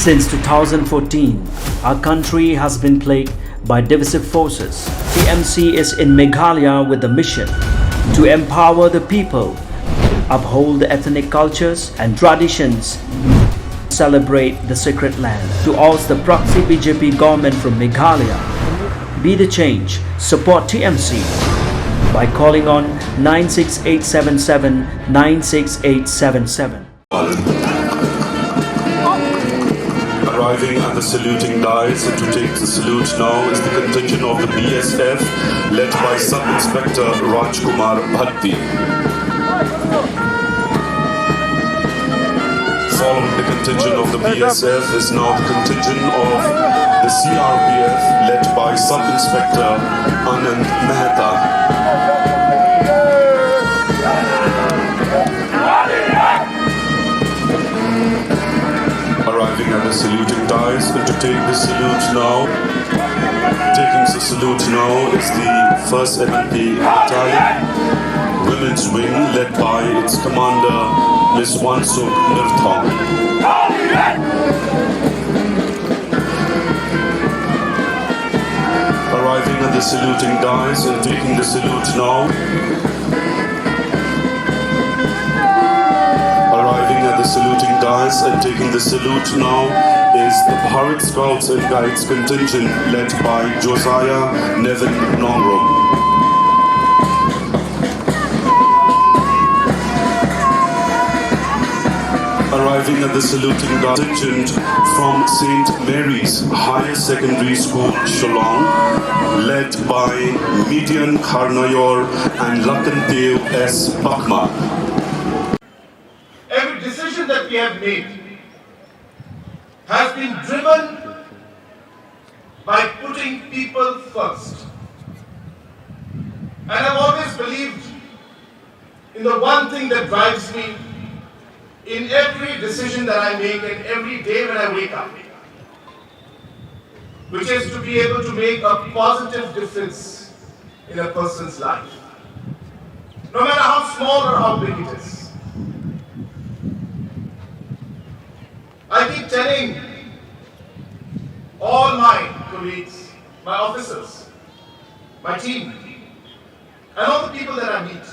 Since 2014, our country has been plagued by divisive forces. TMC is in Meghalaya with the mission to empower the people, uphold the ethnic cultures and traditions, celebrate the sacred land. To oust the proxy BJP government from Meghalaya, be the change, support TMC by calling on 96877 96877. Arriving at the saluting dais and to take the salute now is the contingent of the BSF led by Sub-Inspector Rajkumar Bhatti. Following the contingent of the BSF is now the contingent of the CRPF led by Sub-Inspector Anand Mehta. Arriving at the saluting dais and to take the salute now. Taking the salute now is the 1st MLP Battalion, Women's Wing led by its commander Ms. Wansuk Nirthong. Arriving at the saluting dais and taking the salute now. Arriving at the saluting dais and taking the salute now is the Bharat Scouts and Guides contingent led by Josiah Nevin Nongrum. Arriving at the saluting contingent from St. Mary's Higher Secondary School, Shillong, led by Median Karnayor and Lakandev S. Bakma. Every decision that we have made has been driven by putting people first. And I've always believed in the one thing that drives me in every decision that I make and every day when I wake up, which is to be able to make a positive difference in a person's life, no matter how small or how big it is. I keep telling all my colleagues, my officers, my team, and all the people that I meet,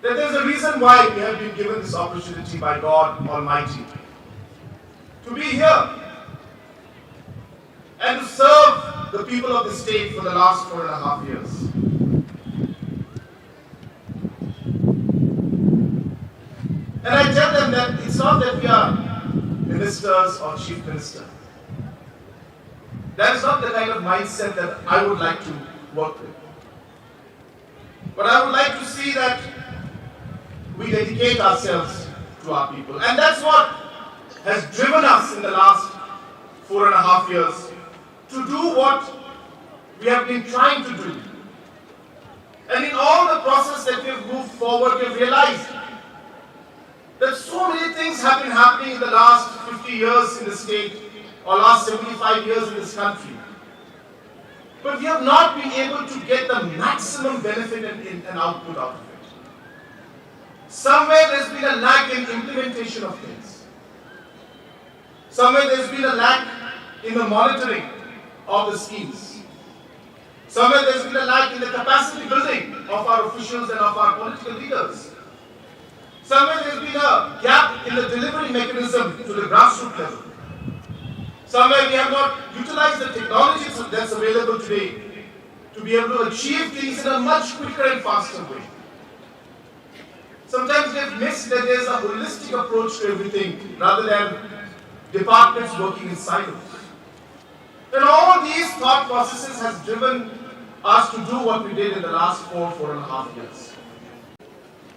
that there's a reason why we have been given this opportunity by God Almighty to be here and to serve the people of the state for the last 4.5 years. And I tell them that it's not that we are ministers or chief minister. That is not the kind of mindset that I would like to work with. But I would like to see that we dedicate ourselves to our people. And that's what has driven us in the last 4.5 years to do what we have been trying to do. And in all the process that we have moved forward, we have realized that so many things have been happening in the last 50 years in the state or last 75 years in this country. But we have not been able to get the maximum benefit and output out of it. Somewhere there's been a lack in implementation of things. Somewhere there's been a lack in the monitoring of the schemes. Somewhere there's been a lack in the capacity building of our officials and of our political leaders. Somewhere there's been a gap in the delivery mechanism to the grassroots level. Somewhere we have not utilized the technologies that's available today to be able to achieve things in a much quicker and faster way. Sometimes we have missed that there's a holistic approach to everything rather than departments working in silos. And all these thought processes has driven us to do what we did in the last 4.5 years.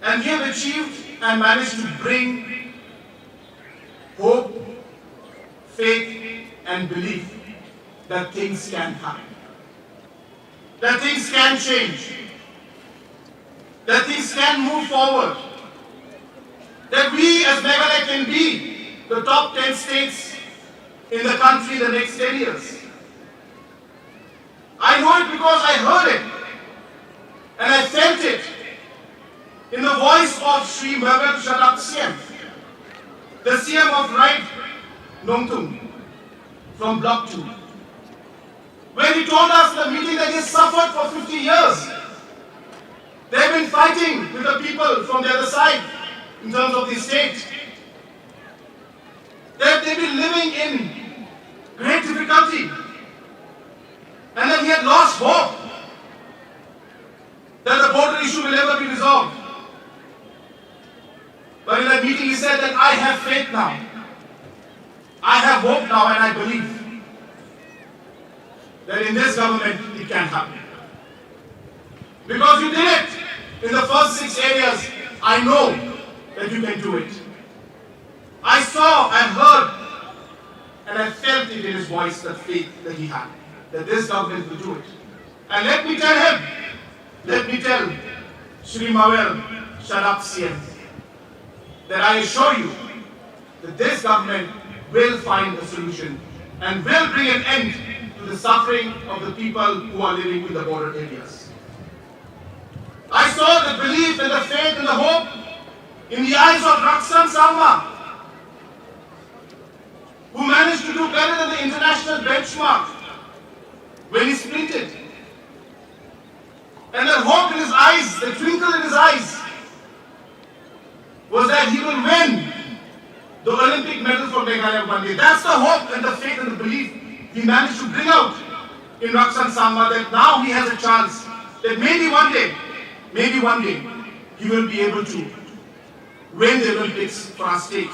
And we have achieved and managed to bring hope, faith, and belief that things can happen, that things can change, that things can move forward, that we as Meghalaya can be the top 10 states in the country in the next 10 years. I know it because I heard it and I felt it in the voice of Shri Bhagat Shadak CM, the CM of right Nongtung from Block 2, where he told us in the meeting that he has suffered for 50 years. They've been fighting with the people from the other side in terms of the state. They've been living in great difficulty. And then he had lost hope that the border issue will ever be resolved. But in that meeting he said that I have faith now. I have hope now, and I believe that in this government it can happen. Because you did it in the first 6 areas, I know that you can do it. I saw and heard and I felt it in his voice, that faith that he had, that this government will do it. And let me tell him, let me tell Shri Mawel Sharap CM, that I assure you that this government will find a solution and will bring an end to the suffering of the people who are living in the border areas. I saw the belief and the faith and the hope in the eyes of Raksan Sangma, who managed to do better than the international benchmark when he sprinted. And the hope in his eyes, the twinkle in his eyes, was that he will win the Olympic medal for Meghalaya one day. That's the hope and the faith and the belief he managed to bring out in Raksan Sangma, that now he has a chance that maybe one day, he will be able to win the Olympics for our state.